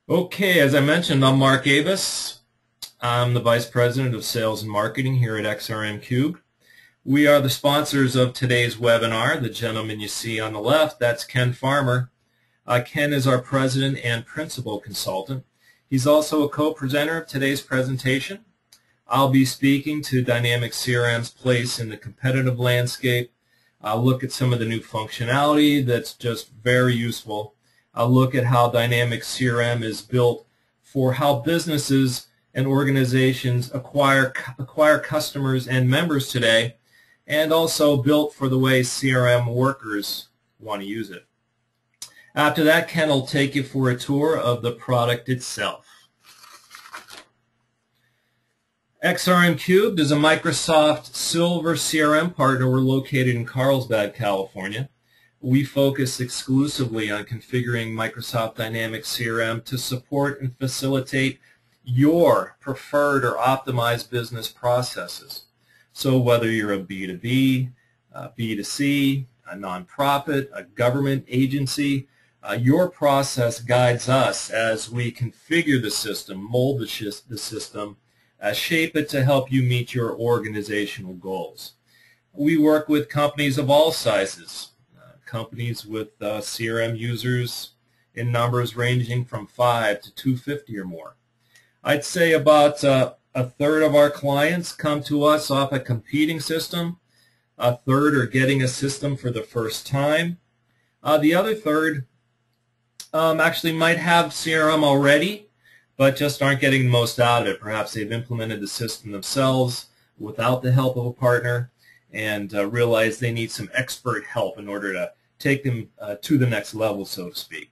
Okay, as I mentioned, I'm Mark Avis. I'm the Vice President of Sales and Marketing here at XRM Cube. We are the sponsors of today's webinar. The gentleman you see on the left, that's Ken Farmer. Ken is our President and Principal Consultant. He's also a co-presenter of today's presentation. I'll be speaking to Dynamics CRM's place in the competitive landscape. I'll look at some of the new functionality that's just very useful. I'll look at how Dynamics CRM is built for how businesses and organizations acquire customers and members today, and also built for the way CRM workers want to use it. After that, Ken will take you for a tour of the product itself. XRM Cubed is a Microsoft Silver CRM partner. We're located in Carlsbad, California. We focus exclusively on configuring Microsoft Dynamics CRM to support and facilitate your preferred or optimized business processes. So whether you're a B2B, a B2C, a nonprofit, a government agency, your process guides us as we configure the system, mold the system, shape it to help you meet your organizational goals. We work with companies of all sizes. Companies with CRM users in numbers ranging from 5 to 250 or more. I'd say about a third of our clients come to us off a competing system. A third are getting a system for the first time. The other third actually might have CRM already, but just aren't getting the most out of it. Perhaps they've implemented the system themselves without the help of a partner, and realize they need some expert help in order to take them to the next level, so to speak.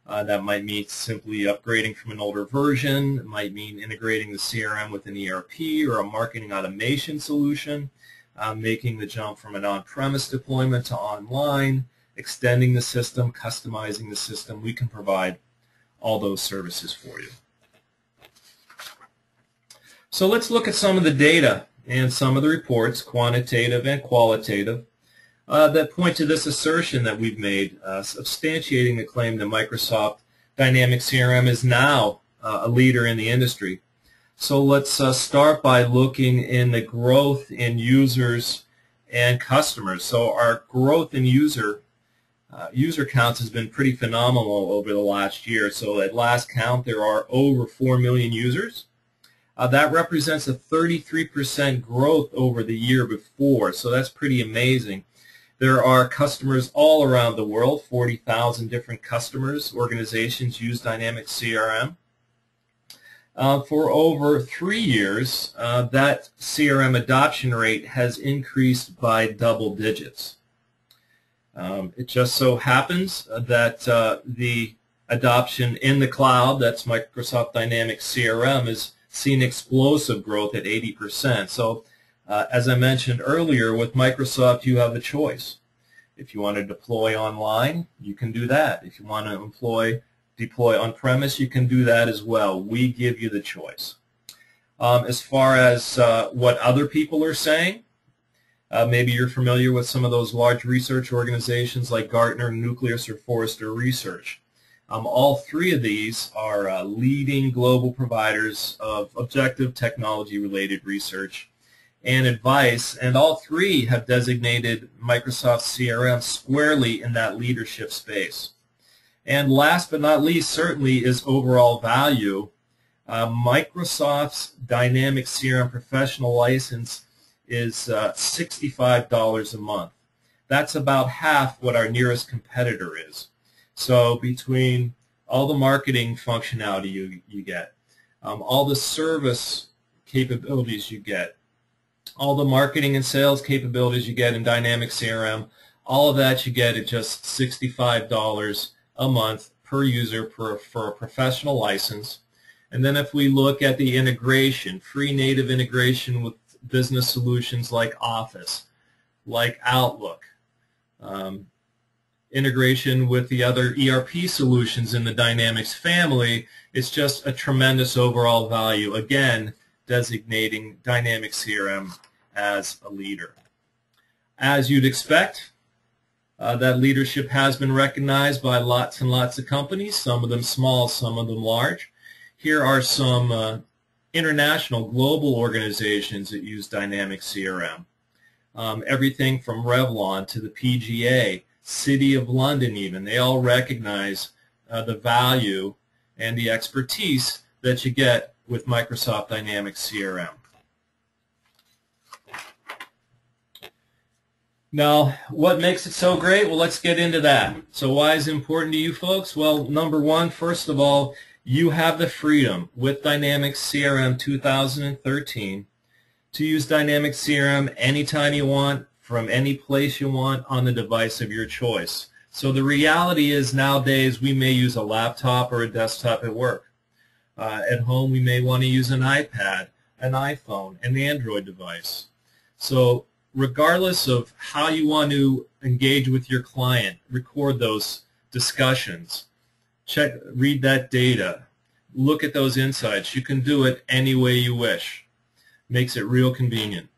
That might mean simply upgrading from an older version. It might mean integrating the CRM with an ERP or a marketing automation solution, making the jump from an on-premise deployment to online, extending the system, customizing the system. We can provide all those services for you. So let's look at some of the data and some of the reports, quantitative and qualitative, that point to this assertion that we've made, substantiating the claim that Microsoft Dynamics CRM is now a leader in the industry. So let's start by looking in the growth in users and customers. So our growth in user counts has been pretty phenomenal over the last year. So at last count, there are over 4 million users. That represents a 33% growth over the year before, so that's pretty amazing. There are customers all around the world, 40,000 different customers, organizations use Dynamics CRM. For over 3 years, that CRM adoption rate has increased by double digits. It just so happens that the adoption in the cloud, that's Microsoft Dynamics CRM, is seen explosive growth at 80%. So as I mentioned earlier, with Microsoft you have a choice. If you want to deploy online, you can do that. If you want to deploy on-premise, you can do that as well. We give you the choice. As far as what other people are saying, maybe you're familiar with some of those large research organizations like Gartner, Nucleus, or Forrester Research. All three of these are leading global providers of objective technology-related research and advice, and all three have designated Microsoft CRM squarely in that leadership space. And last but not least, certainly, is overall value. Microsoft's Dynamics CRM professional license is $65 a month. That's about half what our nearest competitor is. So between all the marketing functionality you get, all the service capabilities you get, all the marketing and sales capabilities you get in Dynamics CRM, all of that you get at just $65 a month per user for a professional license. And then if we look at the integration, free native integration with business solutions like Office, like Outlook, integration with the other ERP solutions in the Dynamics family, it's just a tremendous overall value, again, designating Dynamics CRM as a leader. As you'd expect, That leadership has been recognized by lots and lots of companies, some of them small, some of them large. Here are some international global organizations that use dynamic CRM. Everything from Revlon to the PGA, City of London even, they all recognize the value and the expertise that you get with Microsoft Dynamics CRM. Now, what makes it so great? Well, let's get into that. So why is it important to you folks? Well, number one, first of all, you have the freedom with Dynamics CRM 2013 to use Dynamics CRM anytime you want, from any place you want, on the device of your choice. So the reality is nowadays we may use a laptop or a desktop at work. At home we may want to use an iPad, an iPhone, an Android device. So regardless of how you want to engage with your client, record those discussions, read that data, look at those insights. You can do it any way you wish. Makes it real convenient.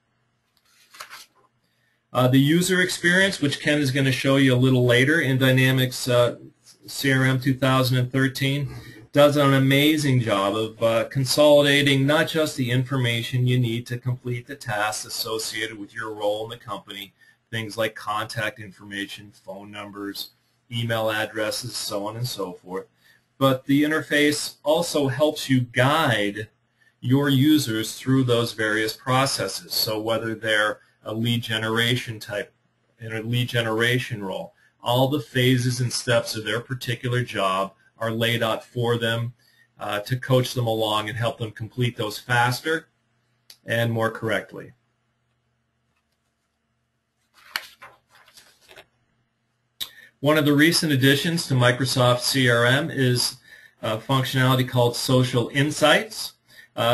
The user experience, which Ken is going to show you a little later in Dynamics CRM 2013, does an amazing job of consolidating not just the information you need to complete the tasks associated with your role in the company, things like contact information, phone numbers, email addresses, so on and so forth, but the interface also helps you guide your users through those various processes. So whether they're a lead generation type, in a lead generation role, all the phases and steps of their particular job are laid out for them to coach them along and help them complete those faster and more correctly. One of the recent additions to Microsoft CRM is a functionality called Social Insights.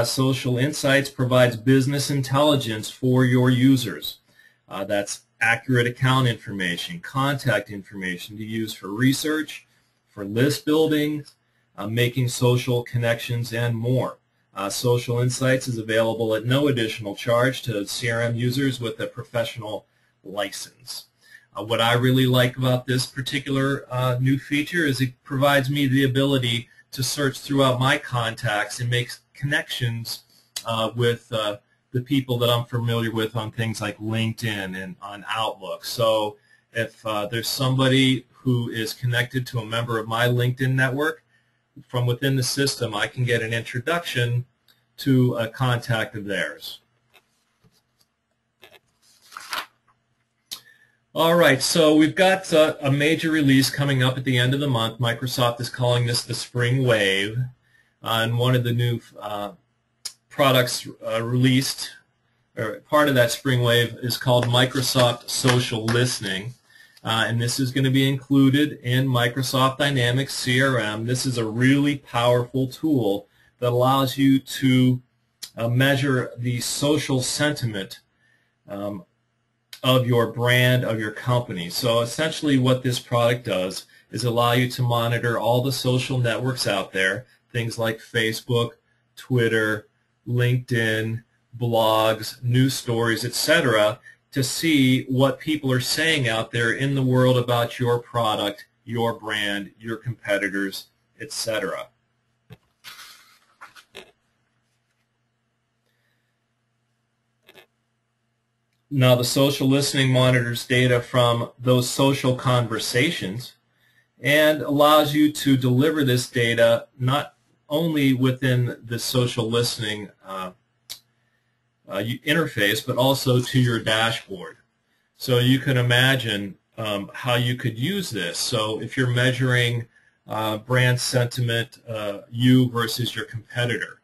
Social Insights provides business intelligence for your users. That's accurate account information, contact information to use for research, for list building, making social connections, and more. Social Insights is available at no additional charge to CRM users with a professional license. What I really like about this particular new feature is it provides me the ability to search throughout my contacts and make connections with the people that I'm familiar with on things like LinkedIn and on Outlook. So if there's somebody who is connected to a member of my LinkedIn network, from within the system I can get an introduction to a contact of theirs. All right, so we've got a major release coming up at the end of the month. Microsoft is calling this the Spring Wave, and one of the new products released, or part of that Spring Wave, is called Microsoft Social Listening, and this is going to be included in Microsoft Dynamics CRM. This is a really powerful tool that allows you to measure the social sentiment of your brand, of your company. So essentially what this product does is allow you to monitor all the social networks out there, things like Facebook, Twitter, LinkedIn, blogs, news stories, etc., to see what people are saying out there in the world about your product, your brand, your competitors, etc. Now, the social listening monitors data from those social conversations and allows you to deliver this data not only within the social listening interface, but also to your dashboard. So you can imagine how you could use this. So if you're measuring brand sentiment, you versus your competitor,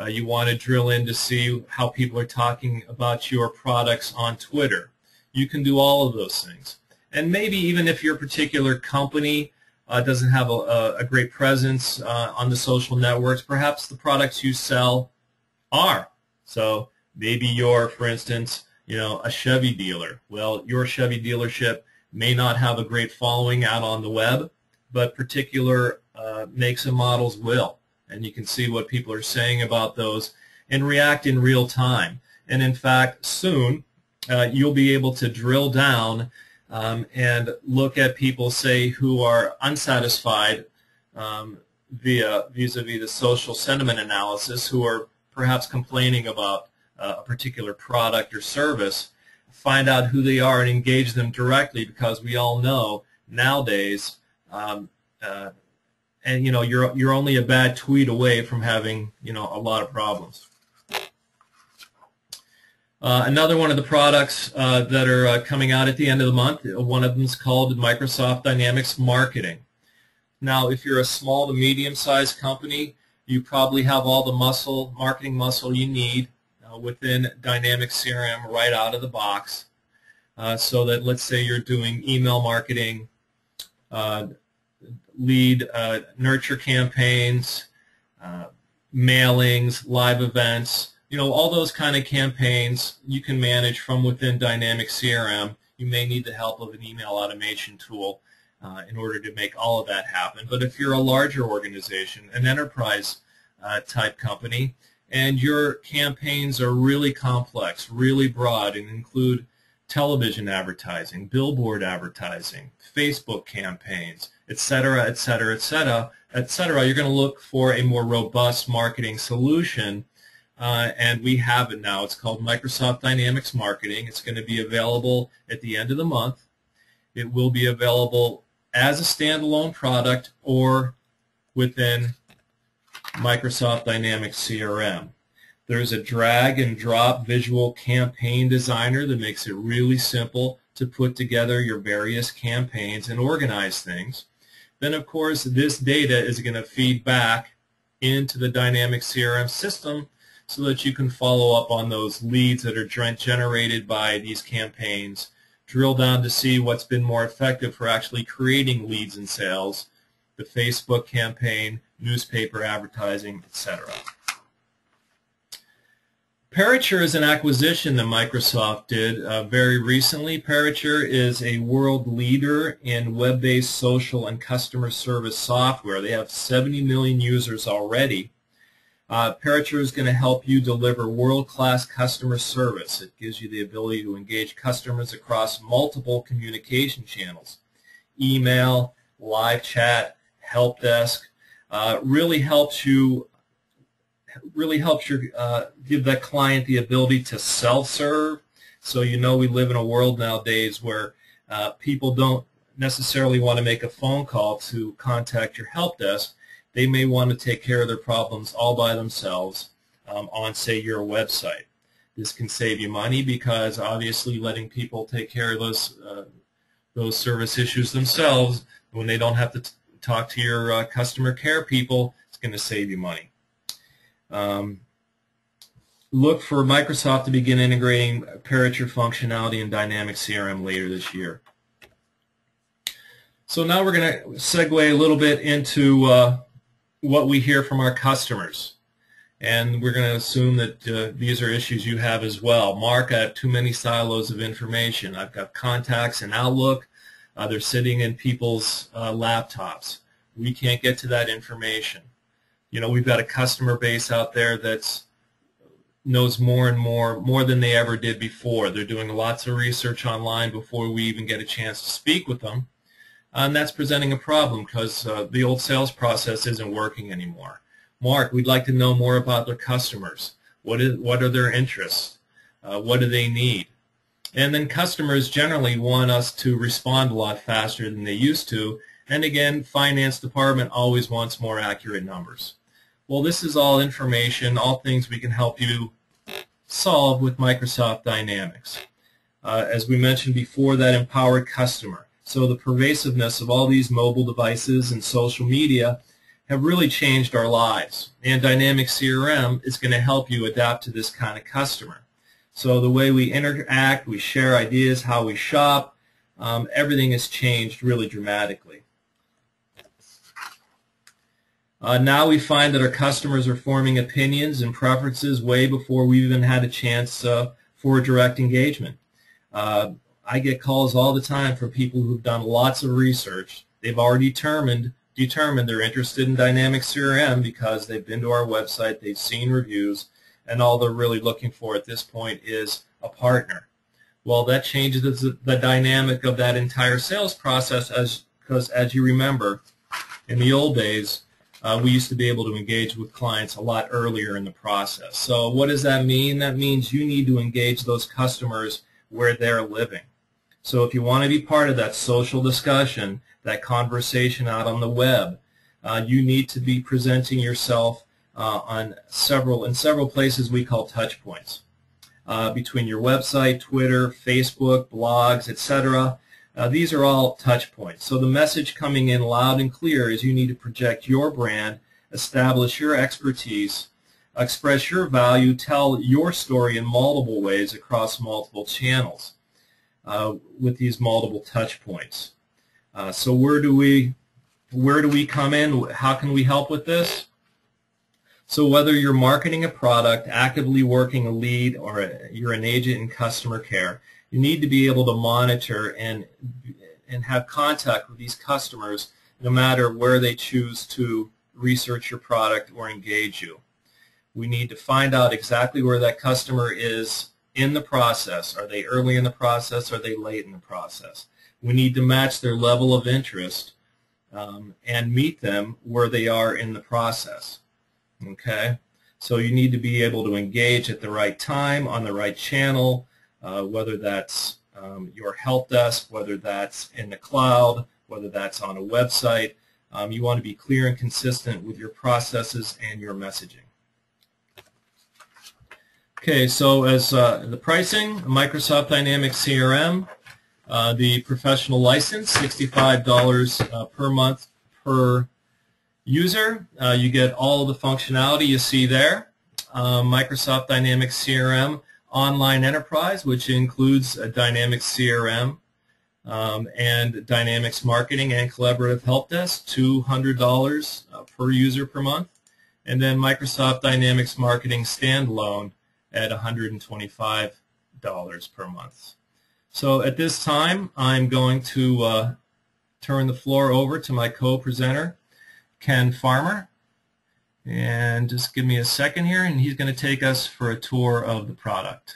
you want to drill in to see how people are talking about your products on Twitter. You can do all of those things. And maybe even if your particular company doesn't have a great presence on the social networks, perhaps the products you sell are. So maybe you're, for instance, a Chevy dealer. Well, your Chevy dealership may not have a great following out on the web, but particular makes and models will. And you can see what people are saying about those and react in real time. And in fact, soon you'll be able to drill down and look at people, say, who are unsatisfied vis-a-vis the social sentiment analysis, who are perhaps complaining about a particular product or service, find out who they are and engage them directly, because we all know nowadays, and you're only a bad tweet away from having a lot of problems. Another one of the products that are coming out at the end of the month, one of them is called Microsoft Dynamics Marketing. Now, if you're a small to medium-sized company, you probably have all the marketing muscle you need within Dynamics CRM right out of the box, so that, let's say, you're doing email marketing, lead nurture campaigns, mailings, live events, all those kind of campaigns you can manage from within Dynamics CRM. You may need the help of an email automation tool in order to make all of that happen. But if you're a larger organization, an enterprise type company, and your campaigns are really complex, really broad, and include television advertising, billboard advertising, Facebook campaigns, etc., etc., etc., etc., you're going to look for a more robust marketing solution. And we have it now. It's called Microsoft Dynamics Marketing. It's going to be available at the end of the month. It will be available as a standalone product or within Microsoft Dynamics CRM. There's a drag and drop visual campaign designer that makes it really simple to put together your various campaigns and organize things. Then, of course, this data is going to feed back into the Dynamics CRM system so that you can follow up on those leads that are generated by these campaigns, drill down to see what's been more effective for actually creating leads and sales, the Facebook campaign, newspaper advertising, etc. Parature is an acquisition that Microsoft did very recently. Parature is a world leader in web-based social and customer service software. They have 70 million users already. Parature is going to help you deliver world-class customer service. It gives you the ability to engage customers across multiple communication channels: email, live chat, help desk. Really helps you give that client the ability to self-serve. So we live in a world nowadays where people don't necessarily want to make a phone call to contact your help desk. They may want to take care of their problems all by themselves on, say, your website. This can save you money because obviously letting people take care of those service issues themselves when they don't have to talk to your customer care people, it's going to save you money. Look for Microsoft to begin integrating Parature functionality in Dynamics CRM later this year. So now we're going to segue a little bit into what we hear from our customers. And we're going to assume that these are issues you have as well. Mark, I have too many silos of information. I've got contacts in Outlook. They're sitting in people's laptops. We can't get to that information. We've got a customer base out there that knows more than they ever did before. They're doing lots of research online before we even get a chance to speak with them. And that's presenting a problem because the old sales process isn't working anymore. Mark, we'd like to know more about their customers. What are their interests? What do they need? And then customers generally want us to respond a lot faster than they used to. And again, finance department always wants more accurate numbers. Well, this is all information, all things we can help you solve with Microsoft Dynamics. As we mentioned before, that empowered customer. So the pervasiveness of all these mobile devices and social media have really changed our lives. And Dynamics CRM is going to help you adapt to this kind of customer. So the way we interact, we share ideas, how we shop, everything has changed really dramatically. Now we find that our customers are forming opinions and preferences way before we've even had a chance for direct engagement. I get calls all the time from people who've done lots of research. They've already determined they're interested in Dynamics CRM because they've been to our website, they've seen reviews, and all they're really looking for at this point is a partner. Well, that changes the dynamic of that entire sales process, because as you remember, in the old days, we used to be able to engage with clients a lot earlier in the process. So what does that mean? That means you need to engage those customers where they're living. So if you want to be part of that social discussion, that conversation out on the web, you need to be presenting yourself in several places we call touch points. Between your website, Twitter, Facebook, blogs, etc. These are all touch points. So the message coming in loud and clear is you need to project your brand, establish your expertise, express your value, tell your story in multiple ways across multiple channels with these multiple touch points. So where do we come in? How can we help with this? So whether you're marketing a product, actively working a lead, or you're an agent in customer care, you need to be able to monitor and have contact with these customers no matter where they choose to research your product or engage you. We need to find out exactly where that customer is in the process. Are they early in the process? Are they late in the process? We need to match their level of interest and meet them where they are in the process. Okay, so you need to be able to engage at the right time on the right channel, whether that's your help desk, whether that's in the cloud, whether that's on a website. You want to be clear and consistent with your processes and your messaging. Okay, so as the pricing, Microsoft Dynamics CRM, the professional license, $65 per month per user. You get all the functionality you see there. Microsoft Dynamics CRM Online Enterprise, which includes Dynamics CRM and Dynamics Marketing and Collaborative Help Desk, $200 per user per month. And then Microsoft Dynamics Marketing Standalone at $125 per month. So at this time, I'm going to turn the floor over to my co-presenter, Ken Farmer, and just give me a second here, and he's going to take us for a tour of the product.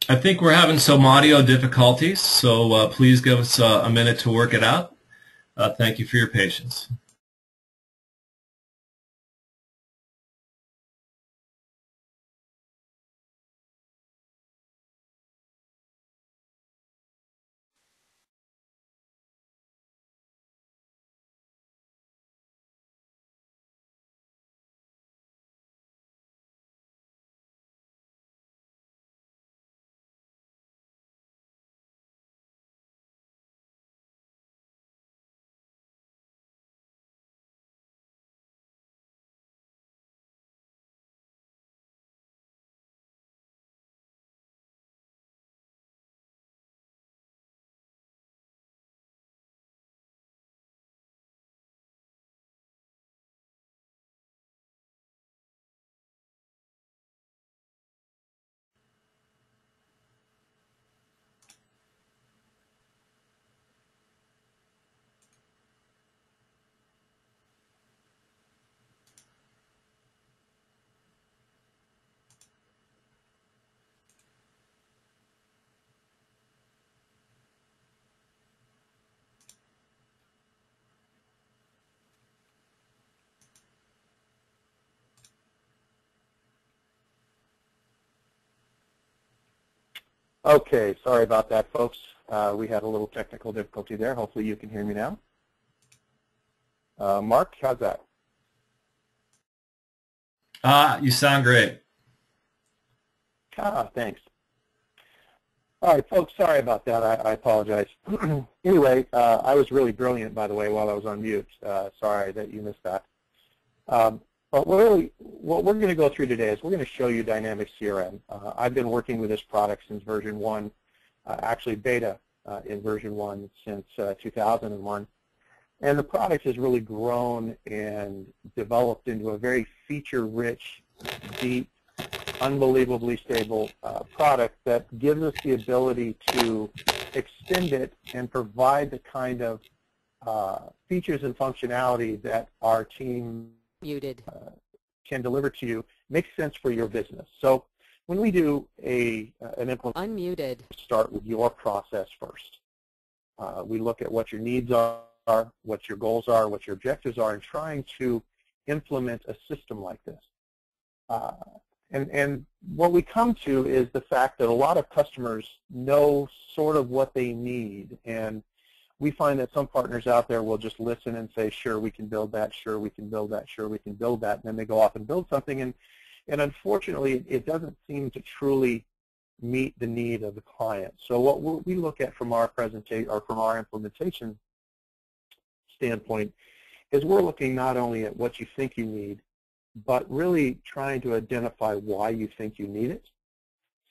I think we're having some audio difficulties, so please give us a minute to work it out. Thank you for your patience. Okay, sorry about that, folks. We had a little technical difficulty there. Hopefully you can hear me now. Mark, how's that? You sound great. Thanks. All right, folks, sorry about that. I apologize. Anyway, I was really brilliant, by the way, while I was on mute. Sorry that you missed that. But really, what we're going to go through today is we're going to show you Dynamics CRM. I've been working with this product since version 1, actually beta in version 1 since 2001. And the product has really grown and developed into a very feature-rich, deep, unbelievably stable product that gives us the ability to extend it and provide the kind of features and functionality that our team can deliver to you, makes sense for your business. So when we do an implementation, start with your process first. We look at what your needs are, what your goals are, what your objectives are, and trying to implement a system like this. And what we come to is the fact that a lot of customers know sort of what they need, and we find that some partners out there will just listen and say, sure, we can build that, sure, we can build that, sure, we can build that, and then they go off and build something, and unfortunately, it doesn't seem to truly meet the need of the client. So what we look at from our presentation or from our implementation standpoint is we're looking not only at what you think you need, but really trying to identify why you think you need it.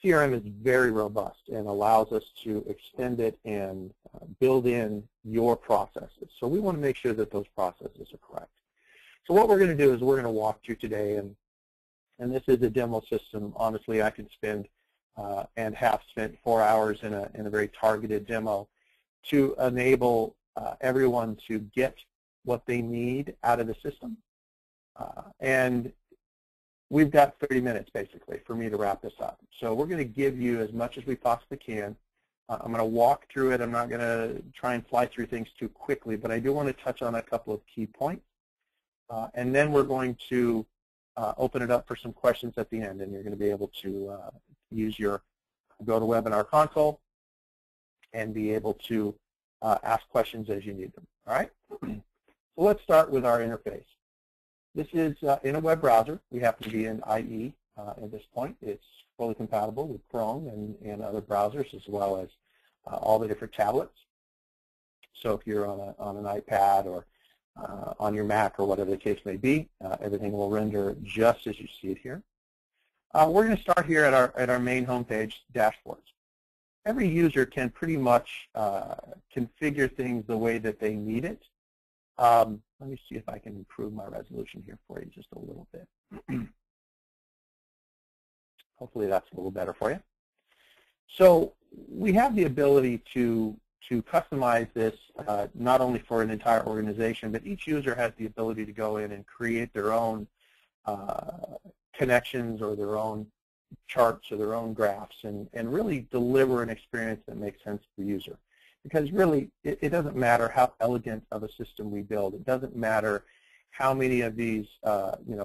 CRM is very robust and allows us to extend it and build in your processes. So we want to make sure that those processes are correct. So what we're going to do is we're going to walk through today, and this is a demo system. Honestly, I can spend and have spent 4 hours in a very targeted demo to enable everyone to get what they need out of the system. And we've got 30 minutes, basically, for me to wrap this up. So we're going to give you as much as we possibly can. I'm going to walk through it. I'm not going to try and fly through things too quickly, but I do want to touch on a couple of key points. And then we're going to open it up for some questions at the end, and you're going to be able to use your GoToWebinar console and be able to ask questions as you need them. All right? So let's start with our interface. This is in a web browser. We happen to be in IE at this point. It's fully compatible with Chrome and other browsers, as well as all the different tablets. So if you're on an iPad or on your Mac or whatever the case may be, everything will render just as you see it here. We're going to start here at our main homepage, dashboards. Every user can pretty much configure things the way that they need it. Let me see if I can improve my resolution here for you just a little bit. Hopefully that's a little better for you. So we have the ability to customize this not only for an entire organization, but each user has the ability to go in and create their own connections or their own charts or their own graphs and really deliver an experience that makes sense to the user. Because really, it doesn't matter how elegant of a system we build. It doesn't matter how many of these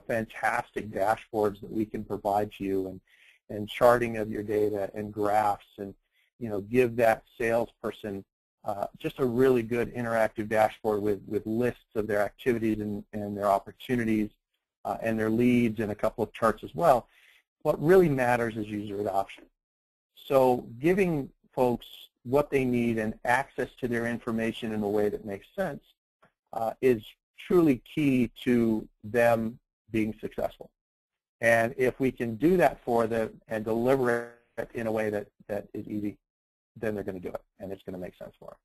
fantastic dashboards that we can provide to you and charting of your data and graphs and give that salesperson just a really good interactive dashboard with lists of their activities and their opportunities and their leads and a couple of charts as well. What really matters is user adoption. So giving folks what they need and access to their information in a way that makes sense is truly key to them being successful. And if we can do that for them and deliver it in a way that is easy, then they're going to do it, and it's going to make sense for them.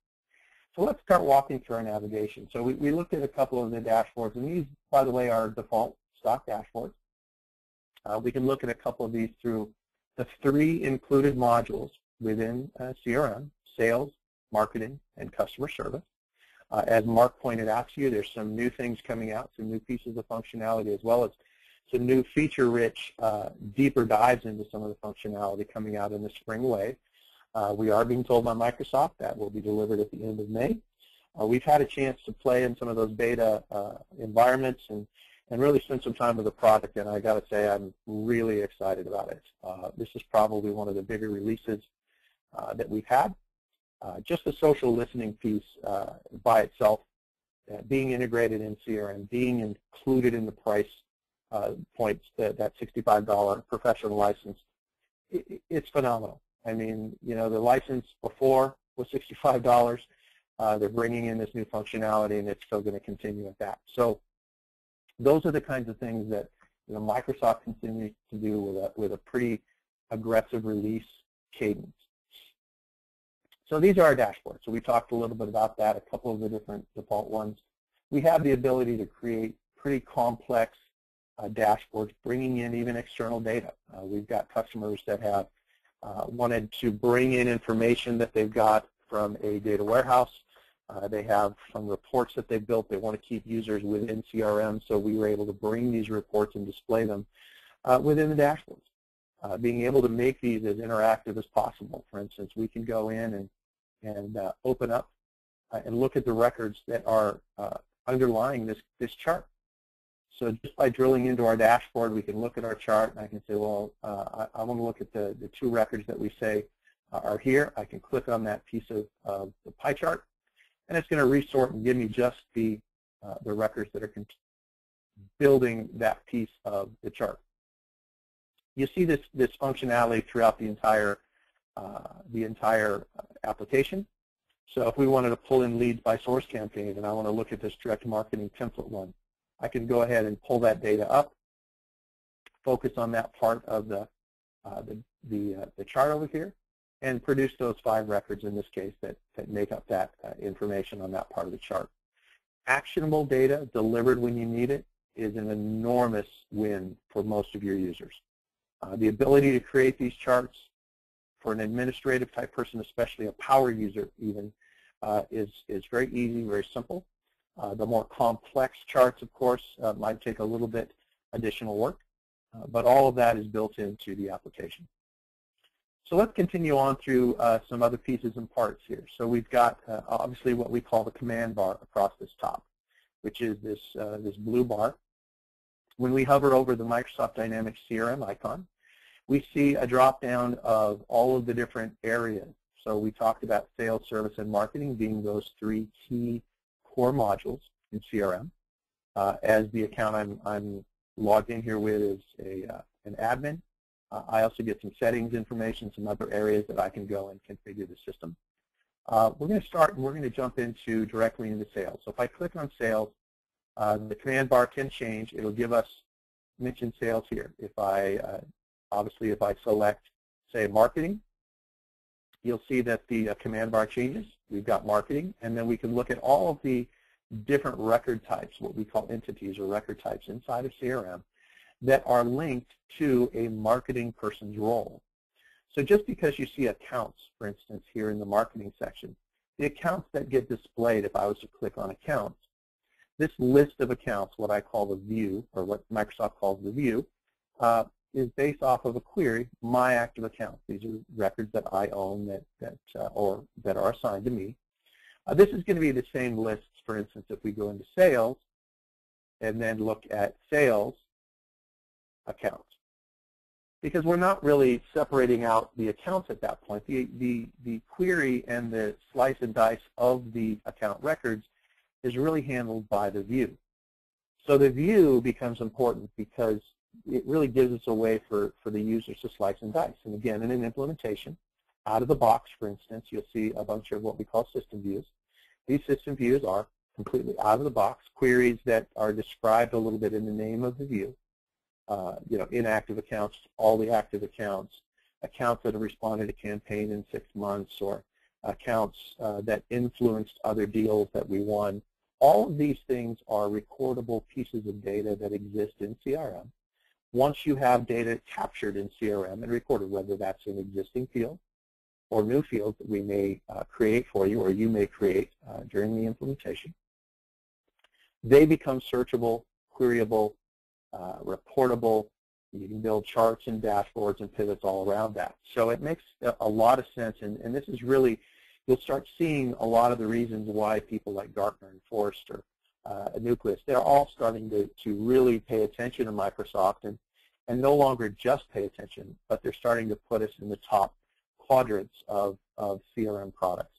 So let's start walking through our navigation. So we looked at a couple of the dashboards, and these, by the way, are default stock dashboards. We can look at a couple of these through the 3 included modules within CRM: sales, marketing, and customer service. As Mark pointed out to you, there's some new things coming out, some new pieces of functionality, as well as some new feature-rich, deeper dives into some of the functionality coming out in the spring wave. We are being told by Microsoft that will be delivered at the end of May. We've had a chance to play in some of those beta environments and really spend some time with the product, and I got to say I'm really excited about it. This is probably one of the bigger releases that we've had. Just the social listening piece by itself, being integrated in CRM, being included in the price points, that $65 professional license, it's phenomenal. I mean, you know, the license before was $65. They're bringing in this new functionality, and it's still going to continue at that. So those are the kinds of things that, you know, Microsoft continues to do with a pretty aggressive release cadence. So these are our dashboards. So we talked a little bit about that, a couple of the different default ones. We have the ability to create pretty complex dashboards, bringing in even external data. We've got customers that have wanted to bring in information that they've got from a data warehouse. They have some reports that they've built. They want to keep users within CRM, so we were able to bring these reports and display them within the dashboards. Being able to make these as interactive as possible. For instance, we can go in and open up and look at the records that are underlying this chart. So just by drilling into our dashboard, we can look at our chart, and I can say, well, I want to look at the two records that we say are here. I can click on that piece of the pie chart, and it's going to resort and give me just the records that are building that piece of the chart. You see this functionality throughout the entire application. So if we wanted to pull in leads by source campaign, and I want to look at this direct marketing template one, I can go ahead and pull that data up, focus on that part of the chart over here, and produce those 5 records in this case that make up that information on that part of the chart. Actionable data delivered when you need it is an enormous win for most of your users. The ability to create these charts for an administrative type person, especially a power user even, is very easy, very simple. The more complex charts, of course, might take a little bit additional work, but all of that is built into the application. So let's continue on through some other pieces and parts here. So we've got obviously what we call the command bar across this top, which is this blue bar. When we hover over the Microsoft Dynamics CRM icon, we see a drop-down of all of the different areas. So we talked about sales, service, and marketing being those 3 key core modules in CRM. As the account I'm logged in here with is an admin, I also get some settings information, some other areas that I can go and configure the system. We're going to start, and we're going to jump directly into sales. So if I click on sales, the command bar can change. It'll give us mention sales here. If I obviously, if I select, say, marketing, you'll see that the command bar changes. We've got marketing, and then we can look at all of the different record types, what we call entities or record types inside of CRM, that are linked to a marketing person's role. So just because you see accounts, for instance, here in the marketing section, the accounts that get displayed, if I was to click on accounts, this list of accounts, what I call the view, or what Microsoft calls the view, is based off of a query, my active accounts. These are records that I own or that are assigned to me. This is going to be the same list, for instance, if we go into sales and then look at sales accounts. Because we're not really separating out the accounts at that point. The query and the slice and dice of the account records is really handled by the view. So the view becomes important because it really gives us a way for the users to slice and dice. And again, in an implementation, out of the box, for instance, you'll see a bunch of what we call system views. These system views are completely out of the box, queries that are described a little bit in the name of the view. You know, inactive accounts, all the active accounts, accounts that have responded to campaign in 6 months, or accounts that influenced other deals that we won. All of these things are recordable pieces of data that exist in CRM. Once you have data captured in CRM and recorded, whether that's an existing field or new fields that we may create for you or you may create during the implementation, they become searchable, queryable, reportable. You can build charts and dashboards and pivots all around that. So it makes a lot of sense, and this is really, you'll start seeing a lot of the reasons why people like Gartner and Forrester, Nucleus, they're all starting to really pay attention to Microsoft and no longer just pay attention, but they're starting to put us in the top quadrants of CRM products.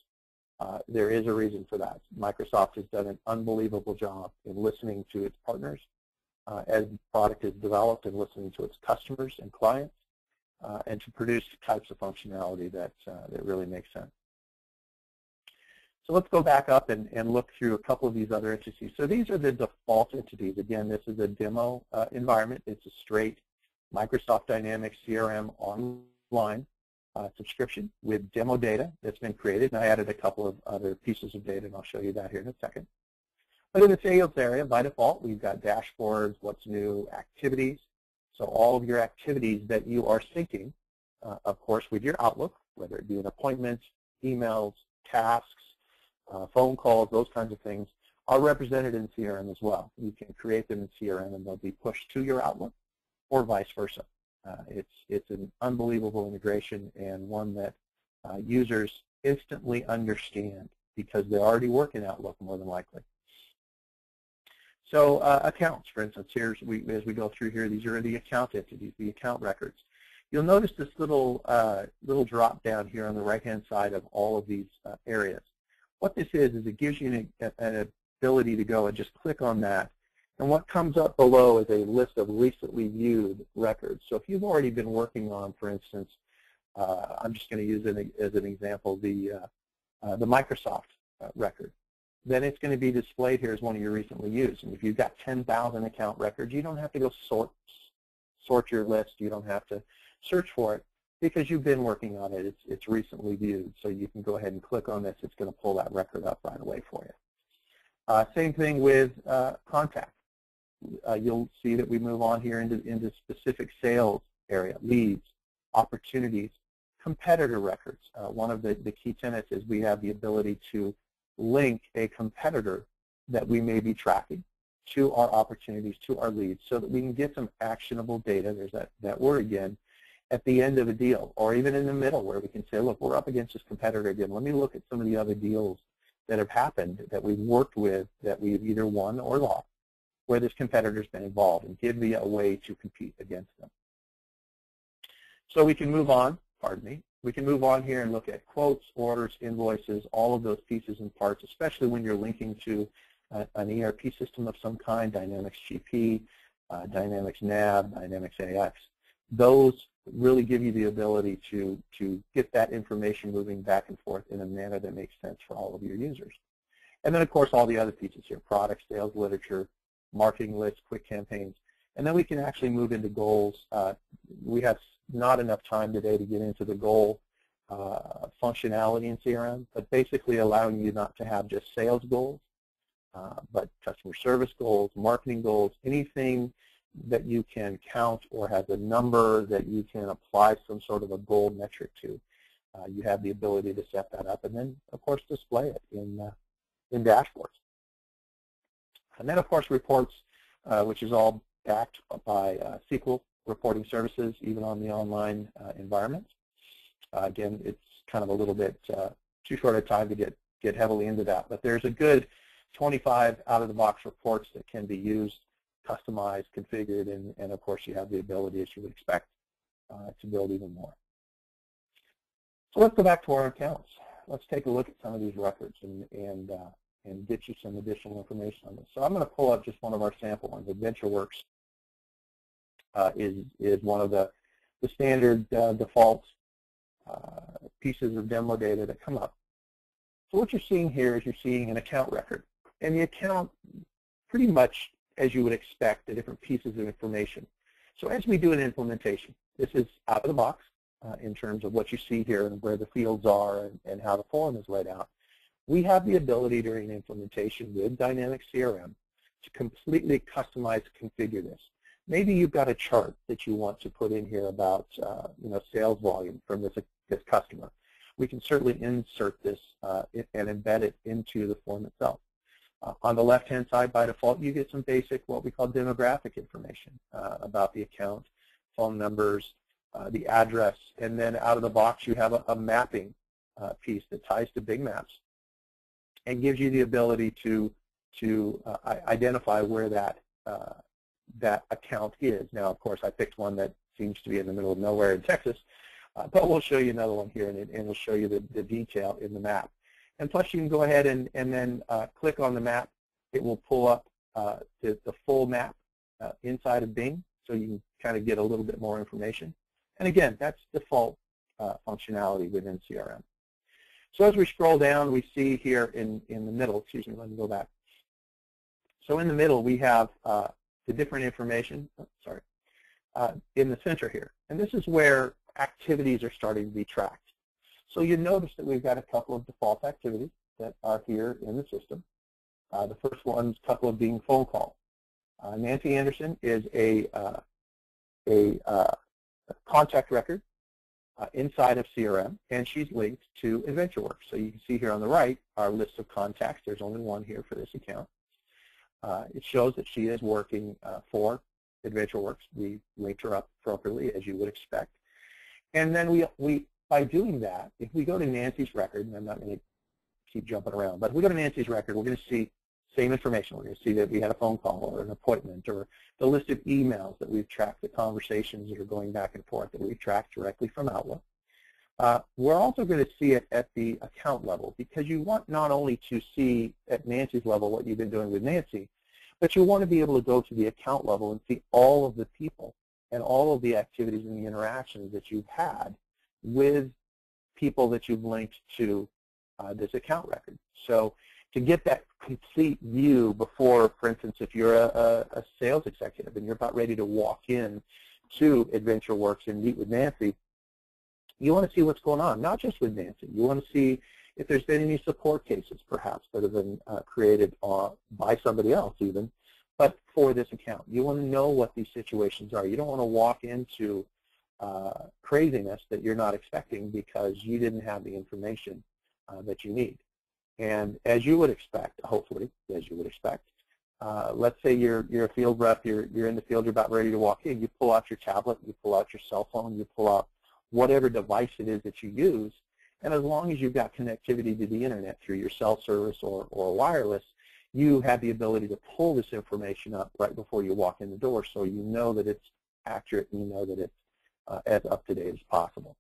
There is a reason for that. Microsoft has done an unbelievable job in listening to its partners as the product is developed, and listening to its customers and clients, and to produce types of functionality that really makes sense. So let's go back up and look through a couple of these other entities. So these are the default entities. Again, this is a demo environment. It's a straight Microsoft Dynamics CRM online subscription with demo data that's been created. And I added a couple of other pieces of data, and I'll show you that here in a second. But in the sales area, by default, we've got dashboards, what's new, activities. So all of your activities that you are syncing, of course, with your Outlook, whether it be an appointment, emails, tasks, phone calls, those kinds of things, are represented in CRM as well. You can create them in CRM, and they'll be pushed to your Outlook, or vice versa. It's an unbelievable integration, and one that users instantly understand because they already work in Outlook more than likely. So accounts, for instance, as we go through here, these are the account entities, the account records. You'll notice this little drop down here on the right-hand side of all of these areas. What this is it gives you an ability to go and just click on that. And what comes up below is a list of recently viewed records. So if you've already been working on, for instance, I'm just going to use it as an example, the Microsoft record, then it's going to be displayed here as one of your recently used. And if you've got 10,000 account records, you don't have to go sort your list. You don't have to search for it because you've been working on it. It's recently viewed. So you can go ahead and click on this. It's going to pull that record up right away for you. Same thing with contact. You'll see that we move on here into specific sales area, leads, opportunities, competitor records. One of the key tenets is we have the ability to link a competitor that we may be tracking to our opportunities, to our leads, so that we can get some actionable data, there's that word again, at the end of a deal, or even in the middle, where we can say, look, we're up against this competitor again. Let me look at some of the other deals that have happened that we've worked with, that we've either won or lost, where this competitor's been involved, and give me a way to compete against them. So we can move on, we can move on here and look at quotes, orders, invoices, all of those pieces and parts, especially when you're linking to an ERP system of some kind, Dynamics GP, Dynamics NAV, Dynamics AX. Those really give you the ability to get that information moving back and forth in a manner that makes sense for all of your users. And then, of course, all the other pieces here, product, sales, literature, marketing lists, quick campaigns. And then we can actually move into goals. We have not enough time today to get into the goal functionality in CRM, but basically allowing you not to have just sales goals, but customer service goals, marketing goals, anything that you can count or has a number that you can apply some sort of a goal metric to. You have the ability to set that up and then, of course, display it in dashboards. And then, of course, reports, which is all backed by SQL reporting services, even on the online environment. Again, it's kind of a little bit too short a time to get heavily into that, but there's a good 25 out-of-the-box reports that can be used, customized, configured, and of course you have the ability, as you would expect, to build even more. So let's go back to our accounts. Let's take a look at some of these records and get you some additional information on this. So I'm going to pull up just one of our sample ones. AdventureWorks is one of the standard default pieces of demo data that come up. So what you're seeing here is you're seeing an account record. And the account, pretty much as you would expect, the different pieces of information. So as we do an implementation, this is out of the box in terms of what you see here and where the fields are and how the form is laid out. We have the ability during implementation with Dynamics CRM to completely customize, configure this. Maybe you've got a chart that you want to put in here about sales volume from this customer. We can certainly insert this and embed it into the form itself. On the left-hand side, by default, you get some basic, what we call demographic information about the account, phone numbers, the address, and then out of the box you have a mapping piece that ties to big maps and gives you the ability to identify where that account is. Now, of course, I picked one that seems to be in the middle of nowhere in Texas, But we'll show you another one here, and we'll show you the detail in the map. And plus, you can go ahead and then click on the map. It will pull up the full map inside of Bing, so you can kind of get a little bit more information. And again, that's default functionality within CRM. So as we scroll down, we see here in the middle, excuse me, let me go back. So in the middle, we have the different information, in the center here. And this is where activities are starting to be tracked. So you notice that we've got a couple of default activities that are here in the system. The first one's a couple of being phone call. Nancy Anderson is a contact record inside of CRM, and she's linked to AdventureWorks. So you can see here on the right our list of contacts. There's only one here for this account. It shows that she is working for AdventureWorks. We linked her up appropriately, as you would expect. And then we by doing that, if we go to Nancy's record, and I'm not going to keep jumping around, but if we go to Nancy's record, we're going to see same information. We're going to see that we had a phone call or an appointment or the list of emails that we've tracked, the conversations that are going back and forth that we've tracked directly from Outlook. We're also going to see it at the account level, because you want not only to see at Nancy's level what you've been doing with Nancy, but you want to be able to go to the account level and see all of the people and all of the activities and the interactions that you've had with people that you've linked to this account record. So to get that complete view before, for instance, if you're a sales executive and you're about ready to walk in to AdventureWorks and meet with Nancy, you want to see what's going on, not just with Nancy. You want to see if there's been any support cases, perhaps, that have been created by somebody else even, but for this account. You want to know what these situations are. You don't want to walk into craziness that you're not expecting because you didn't have the information that you need. And as you would expect, hopefully, as you would expect, let's say you're a field rep, you're in the field, you're about ready to walk in, you pull out your tablet, you pull out your cell phone, you pull out whatever device it is that you use, and as long as you've got connectivity to the internet through your cell service or wireless, you have the ability to pull this information up right before you walk in the door, so you know that it's accurate and you know that it's as up-to-date as possible.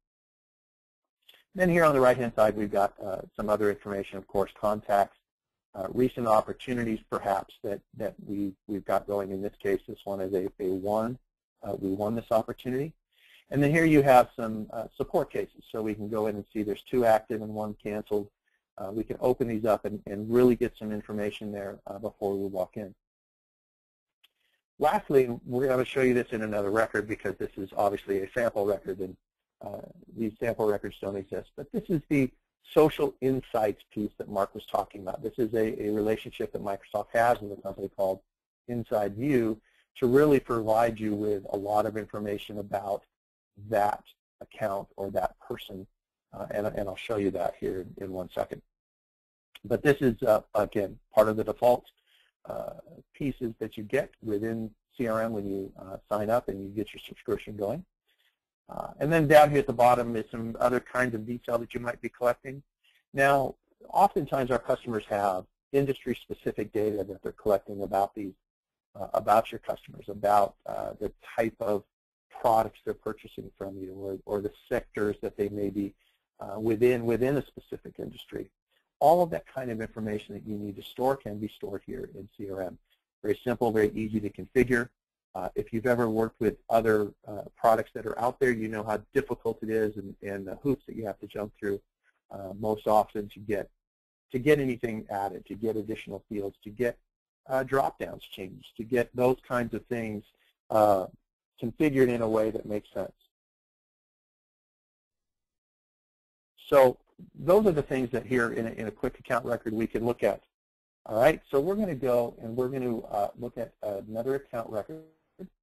Then here on the right-hand side, we've got some other information, of course, contacts, recent opportunities perhaps that we've got going. In this case, this one is we won this opportunity. And then here you have some support cases. So we can go in and see there's 2 active and 1 canceled. We can open these up and really get some information there before we walk in. Lastly, we're going to show you this in another record because this is obviously a sample record, and these sample records don't exist. But this is the social insights piece that Mark was talking about. This is a relationship that Microsoft has with a company called Inside View to really provide you with a lot of information about that account or that person, and I'll show you that here in 1 second. But this is, again, part of the default pieces that you get within CRM when you sign up and you get your subscription going. And then down here at the bottom is some other kinds of detail that you might be collecting. Now, oftentimes our customers have industry-specific data that they're collecting about these, about your customers, about the type of products they're purchasing from you, or the sectors that they may be within a specific industry. All of that kind of information that you need to store can be stored here in CRM. Very simple, very easy to configure. If you've ever worked with other products that are out there, you know how difficult it is and the hoops that you have to jump through most often to get anything added, to get additional fields, to get drop-downs changed, to get those kinds of things configured in a way that makes sense. So those are the things that here in a quick account record we can look at. All right, so we're going to go and we're going to look at another account record.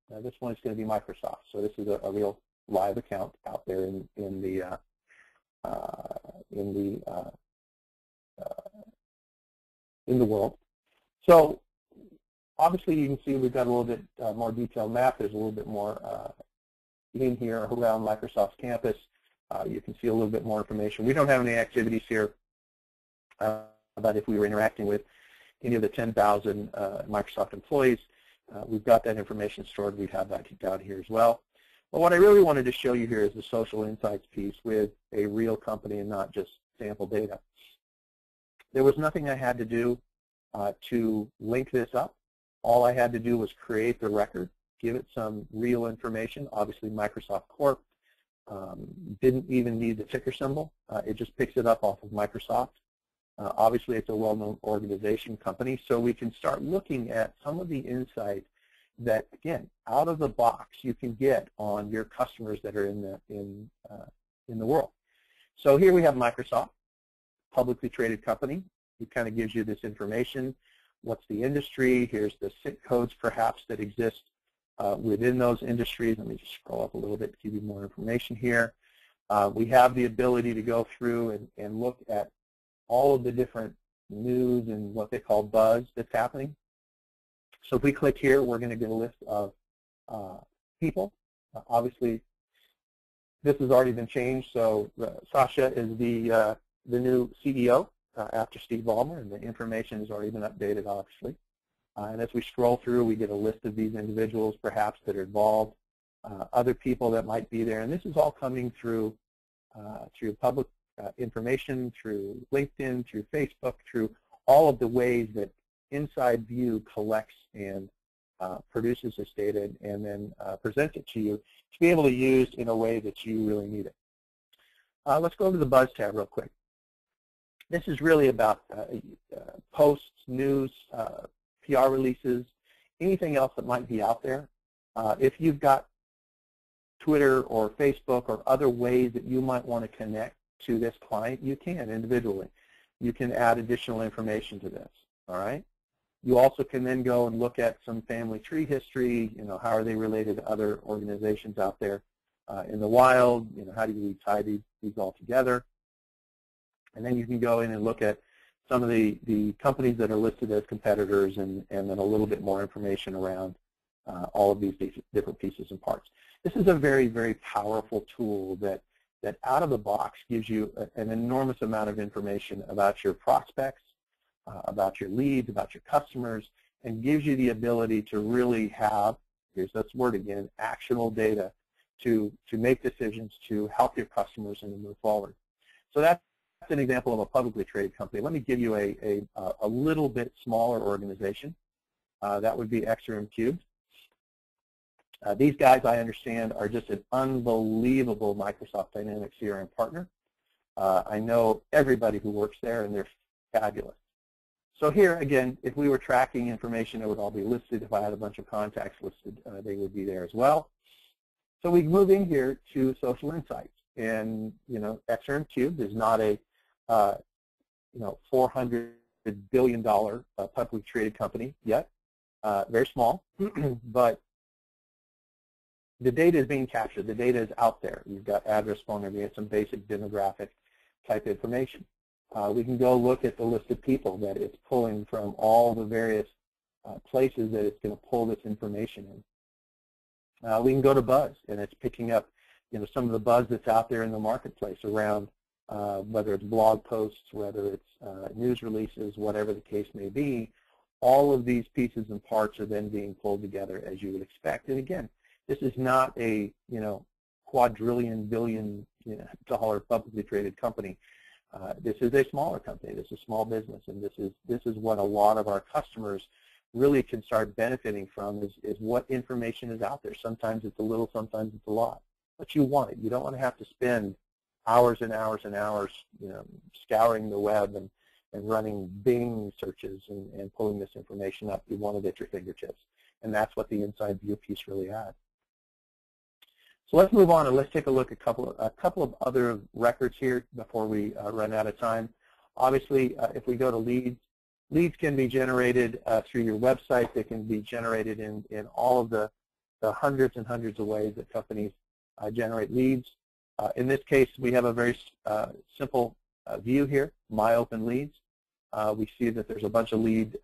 Now this one is going to be Microsoft. So this is a real live account out there in the world. So obviously you can see we've got a little bit more detailed map. There's a little bit more in here around Microsoft's campus. You can see a little bit more information. We don't have any activities here about if we were interacting with any of the 10,000 Microsoft employees. We've got that information stored. We have that down here as well. But what I really wanted to show you here is the social insights piece with a real company and not just sample data. There was nothing I had to do to link this up. All I had to do was create the record, give it some real information. Obviously, Microsoft Corp didn't even need the ticker symbol. It just picks it up off of Microsoft. Obviously, it's a well-known organization company, so we can start looking at some of the insight that, again, out of the box you can get on your customers that are in the world. So here we have Microsoft, publicly traded company. It kind of gives you this information. What's the industry? Here's the SIC codes, perhaps, that exist within those industries. Let me just scroll up a little bit to give you more information here. We have the ability to go through and look at all of the different news and what they call buzz that's happening. So if we click here, we're going to get a list of people. Obviously, this has already been changed. So Sasha is the new CEO after Steve Ballmer, and the information has already been updated, obviously. And as we scroll through, we get a list of these individuals, perhaps, that are involved, other people that might be there. And this is all coming through public information, through LinkedIn, through Facebook, through all of the ways that Inside View collects and produces this data and then presents it to you to be able to use in a way that you really need it. Let's go to the Buzz tab real quick. This is really about posts, news, PR releases, anything else that might be out there. If you've got Twitter or Facebook or other ways that you might want to connect to this client, you can individually. You can add additional information to this, all right? You also can then go and look at some family tree history, how are they related to other organizations out there in the wild, how do you tie these all together? And then you can go in and look at some of the companies that are listed as competitors and then a little bit more information around all of these different pieces and parts. This is a very, very powerful tool that out of the box gives you an enormous amount of information about your prospects, about your leads, about your customers, and gives you the ability to really have, here's this word again, actionable data to make decisions to help your customers and to move forward. So that's an example of a publicly traded company. Let me give you a little bit smaller organization. That would be XRM Cubed. These guys, I understand, are just an unbelievable Microsoft Dynamics CRM partner. I know everybody who works there, and they're fabulous. So here, again, if we were tracking information, it would all be listed. If I had a bunch of contacts listed, they would be there as well. So we move in here to social insights. And, XRM Cubed is not a, $400 billion publicly traded company yet. Very small, but the data is being captured. The data is out there. You've got address, phone number, some basic demographic type information. We can go look at the list of people that it's pulling from all the various places that it's going to pull this information in. We can go to Buzz, and it's picking up some of the buzz that's out there in the marketplace around whether it's blog posts, whether it's news releases, whatever the case may be. All of these pieces and parts are then being pulled together as you would expect. And again, this is not a quadrillion billion dollar publicly traded company. This is a smaller company. This is small business, and this is what a lot of our customers really can start benefiting from is what information is out there. Sometimes it's a little, sometimes it's a lot, but you want it. You don't want to have to spend hours and hours and hours, scouring the web and running Bing searches and pulling this information up. You want it at your fingertips, and that's what the Inside View piece really adds. So let's move on and let's take a look at a couple of other records here before we run out of time. Obviously, if we go to leads can be generated through your website. They can be generated in all of the hundreds and hundreds of ways that companies generate leads. In this case, we have a very simple view here, My Open Leads. We see that there's a bunch of lead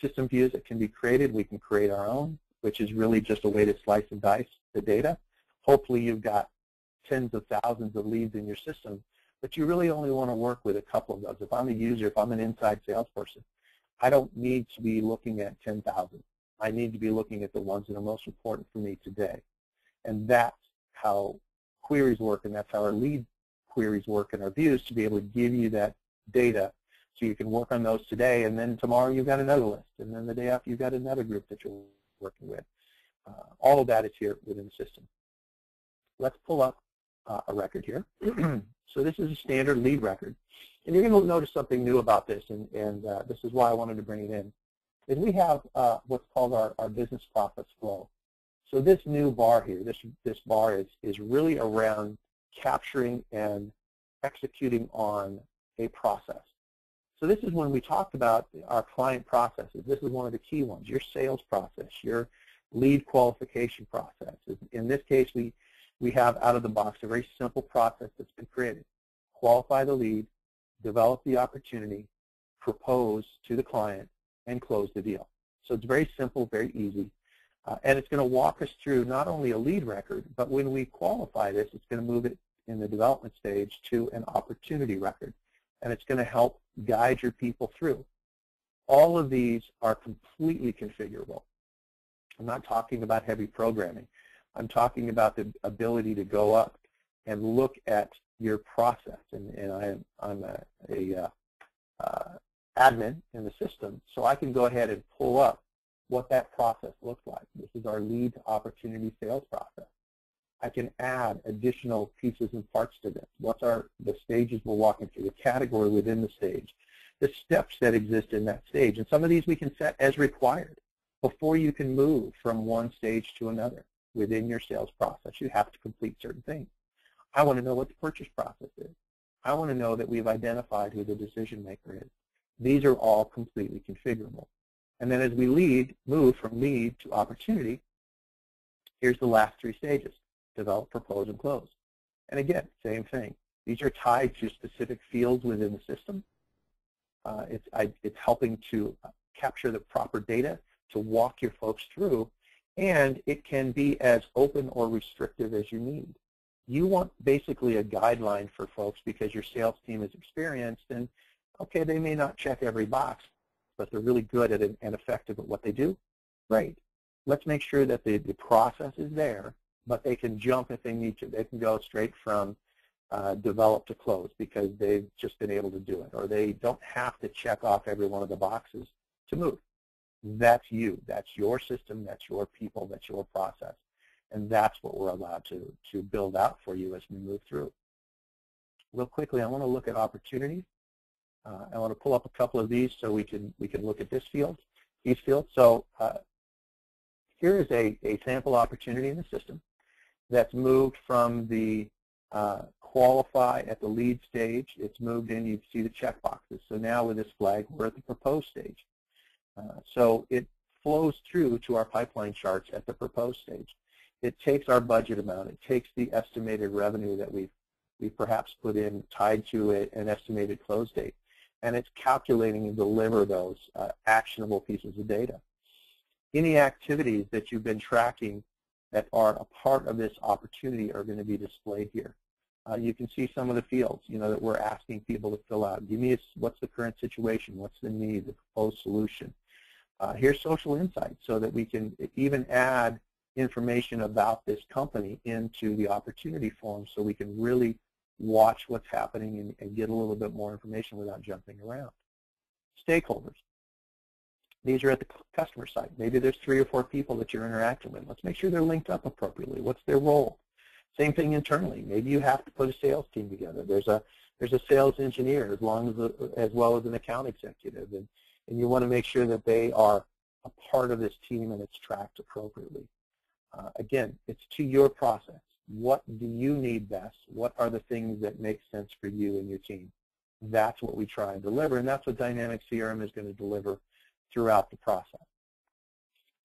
system views that can be created. We can create our own, which is really just a way to slice and dice the data. Hopefully you've got tens of thousands of leads in your system, but you really only want to work with a couple of those. If I'm a user, if I'm an inside salesperson, I don't need to be looking at 10,000. I need to be looking at the ones that are most important for me today. And that's how queries work, and that's how our lead queries work in our views, to be able to give you that data so you can work on those today, and then tomorrow you've got another list, and then the day after you've got another group that you're working with. All of that is here within the system. Let's pull up a record here. So this is a standard lead record. And you're going to notice something new about this, and this is why I wanted to bring it in, is we have what's called our business process flow. So this new bar here, this bar is really around capturing and executing on a process. So this is when we talked about our client processes. This is one of the key ones, your sales process, your lead qualification process. In this case, we have out of the box a very simple process that's been created. Qualify the lead, develop the opportunity, propose to the client, and close the deal. So it's very simple, very easy. And it's going to walk us through not only a lead record, but when we qualify this, it's going to move it in the development stage to an opportunity record. And it's going to help guide your people through. All of these are completely configurable. I'm not talking about heavy programming. I'm talking about the ability to go up and look at your process. And I'm a admin in the system, so I can go ahead and pull up what that process looks like. This is our lead opportunity sales process. I can add additional pieces and parts to this. What's the stages we're walking through, the category within the stage, the steps that exist in that stage. And some of these we can set as required. Before you can move from one stage to another within your sales process, you have to complete certain things. I want to know what the purchase process is. I want to know that we've identified who the decision maker is. These are all completely configurable. And then as we move from lead to opportunity, here's the last three stages: develop, propose, and close. And again, same thing. These are tied to specific fields within the system. It's helping to capture the proper data to walk your folks through, and it can be as open or restrictive as you need. You want basically a guideline for folks because your sales team is experienced, and okay, they may not check every box, but they're really good at it and effective at what they do. Great. Let's make sure that the process is there, but they can jump if they need to. They can go straight from develop to close because they've just been able to do it, or they don't have to check off every one of the boxes to move. That's you. That's your system. That's your people. That's your process. And that's what we're allowed to build out for you as we move through. Real quickly, I want to look at opportunities. I want to pull up a couple of these so we can look at these fields. So here is a sample opportunity in the system that's moved from the qualify at the lead stage. It's moved in. You see the check boxes. So now with this flag, we're at the propose stage. So it flows through to our pipeline charts at the proposed stage. It takes our budget amount. It takes the estimated revenue that we've perhaps put in tied to an estimated close date, and it's calculating and deliver those actionable pieces of data. Any activities that you've been tracking that are a part of this opportunity are going to be displayed here. You can see some of the fields, that we're asking people to fill out. Give me what's the current situation, what's the need, the proposed solution. Here's social insights so that we can even add information about this company into the opportunity form so we can really watch what's happening and get a little bit more information without jumping around. Stakeholders. These are at the customer side. Maybe there's 3 or 4 people that you're interacting with. Let's make sure they're linked up appropriately. What's their role? Same thing internally. Maybe you have to put a sales team together. There's a sales engineer as well as an account executive, and you want to make sure that they are a part of this team and it's tracked appropriately. Again, it's to your process. What do you need best? What are the things that make sense for you and your team? That's what we try and deliver, and that's what Dynamic CRM is going to deliver throughout the process.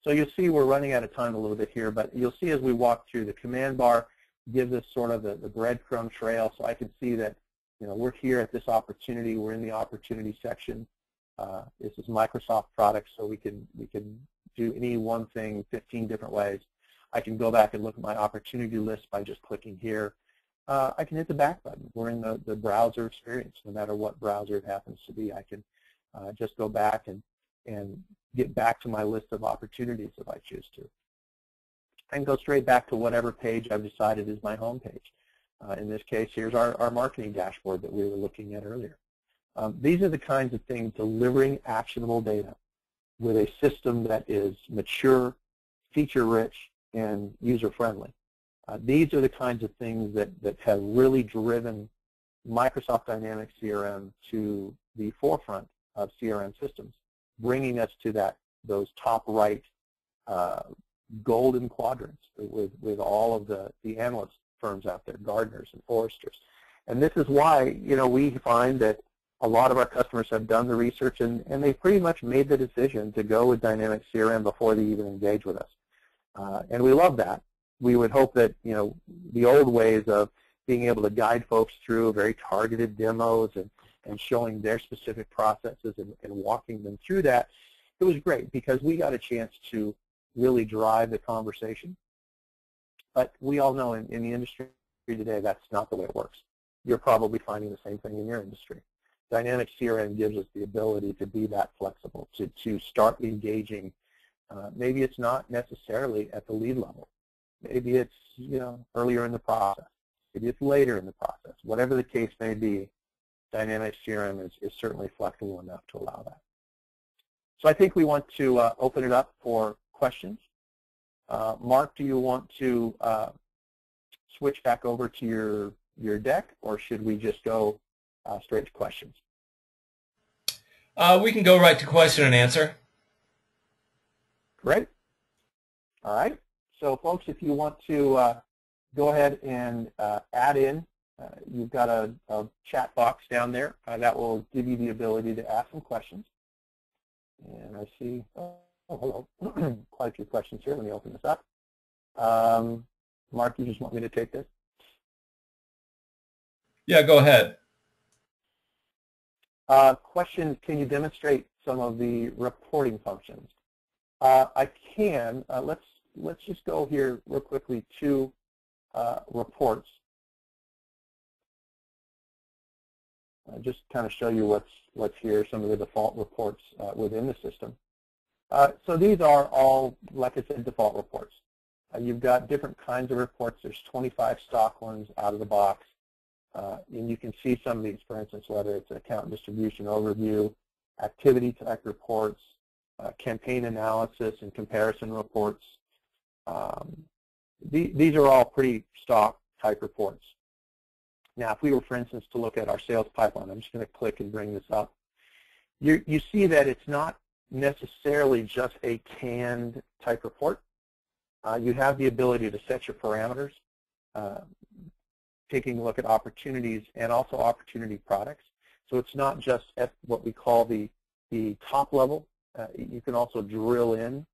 So you'll see we're running out of time a little bit here, but you'll see as we walk through, the command bar gives us sort of the breadcrumb trail, so I can see that we're here at this opportunity. We're in the opportunity section. This is Microsoft products, so we can do any one thing 15 different ways. I can go back and look at my opportunity list by just clicking here. I can hit the back button. We're in the browser experience. No matter what browser it happens to be, I can just go back and get back to my list of opportunities if I choose to. I can go straight back to whatever page I've decided is my home page. In this case, here's our marketing dashboard that we were looking at earlier. These are the kinds of things, delivering actionable data with a system that is mature, feature-rich, and user-friendly. These are the kinds of things that have really driven Microsoft Dynamics CRM to the forefront of CRM systems, bringing us to those top right golden quadrants with all of the analyst firms out there, Gartners and Forresters. And this is why, we find that a lot of our customers have done the research and they pretty much made the decision to go with Dynamics CRM before they even engage with us. And we love that. We would hope that, the old ways of being able to guide folks through very targeted demos and showing their specific processes and walking them through that, it was great because we got a chance to really drive the conversation. But we all know in the industry today, that's not the way it works. You're probably finding the same thing in your industry. Dynamics CRM gives us the ability to be that flexible, to start engaging. Maybe it's not necessarily at the lead level. Maybe it's earlier in the process. Maybe it's later in the process. Whatever the case may be, Dynamics CRM is certainly flexible enough to allow that. So I think we want to open it up for questions. Mark, do you want to switch back over to your deck, or should we just go straight to questions? We can go right to question and answer. Great. All right. So, folks, if you want to go ahead and add in, you've got a chat box down there that will give you the ability to ask some questions. And I see, hello, quite a few questions here. Let me open this up. Mark, you just want me to take this? Yeah, go ahead. Question, can you demonstrate some of the reporting functions? I can. Let's just go here real quickly to reports. Just kind of show you what's here, some of the default reports within the system. So these are all, like I said, default reports. You've got different kinds of reports. There's 25 stock ones out of the box. And you can see some of these, for instance, whether it's account distribution overview, activity type reports, campaign analysis and comparison reports. These are all pretty stock type reports. Now, if we were, for instance, to look at our sales pipeline, I'm just going to click and bring this up. You see that it's not necessarily just a canned type report. You have the ability to set your parameters, taking a look at opportunities and also opportunity products. So it's not just at what we call the top level. You can also drill in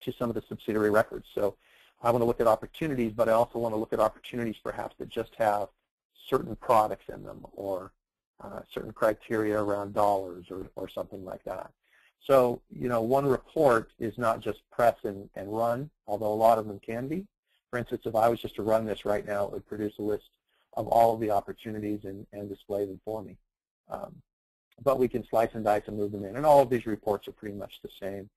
to some of the subsidiary records. So I want to look at opportunities, but I also want to look at opportunities perhaps that just have certain products in them or certain criteria around dollars or something like that. So, one report is not just press and run, although a lot of them can be. For instance, if I was just to run this right now, it would produce a list of all of the opportunities and display them for me. But we can slice and dice and move them in, and all of these reports are pretty much the same.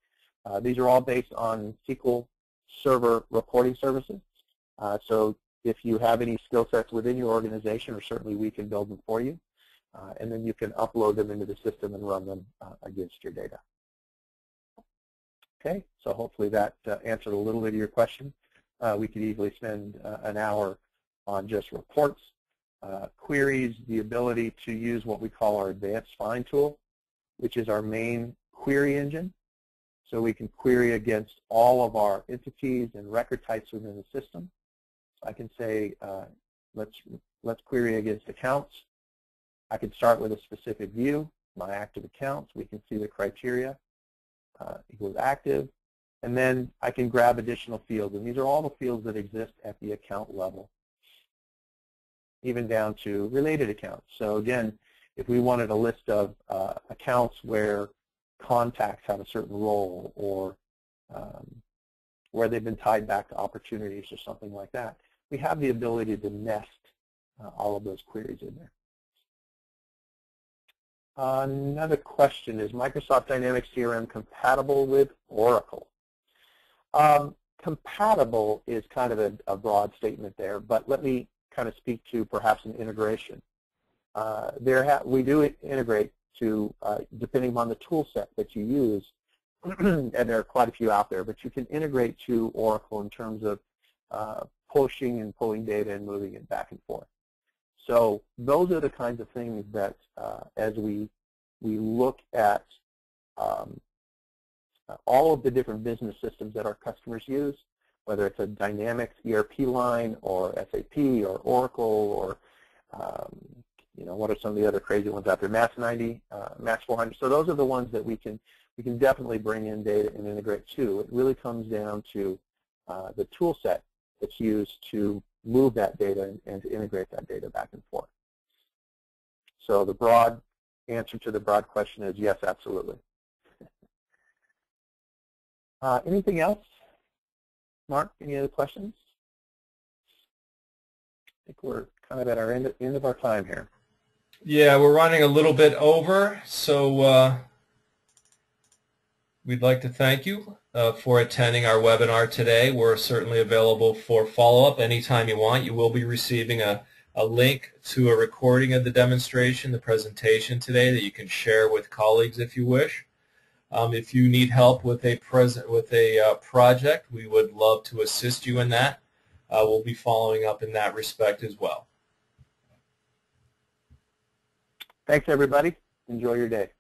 These are all based on SQL Server reporting services. So if you have any skill sets within your organization, or certainly we can build them for you, and then you can upload them into the system and run them against your data. Okay, so hopefully that answered a little bit of your question. We could easily spend an hour on just reports, queries, the ability to use what we call our advanced find tool, which is our main query engine. So we can query against all of our entities and record types within the system. So I can say, let's query against accounts. I can start with a specific view, my active accounts. We can see the criteria equals active. And then I can grab additional fields. And these are all the fields that exist at the account level, even down to related accounts. So again, if we wanted a list of accounts where contacts have a certain role, or where they've been tied back to opportunities or something like that, we have the ability to nest all of those queries in there. Another question is, Microsoft Dynamics CRM compatible with Oracle? Compatible is kind of a broad statement there, but let me kind of speak to perhaps an integration. We do integrate to, depending on the tool set that you use, and there are quite a few out there, but you can integrate to Oracle in terms of pushing and pulling data and moving it back and forth. So those are the kinds of things that as we look at all of the different business systems that our customers use, whether it's a Dynamics ERP line or SAP or Oracle or what are some of the other crazy ones out there, Match 90, Match 400. So those are the ones that we can definitely bring in data and integrate to. It really comes down to the tool set that's used to move that data and to integrate that data back and forth. So the broad answer to the broad question is yes, absolutely. Anything else? Mark, any other questions? I think we're kind of at our end of our time here. Yeah, we're running a little bit over, so we'd like to thank you for attending our webinar today. We're certainly available for follow-up anytime you want. You will be receiving a link to a recording of the demonstration, the presentation today, that you can share with colleagues if you wish. If you need help with a project, we would love to assist you in that. We'll be following up in that respect as well. Thanks, everybody. Enjoy your day.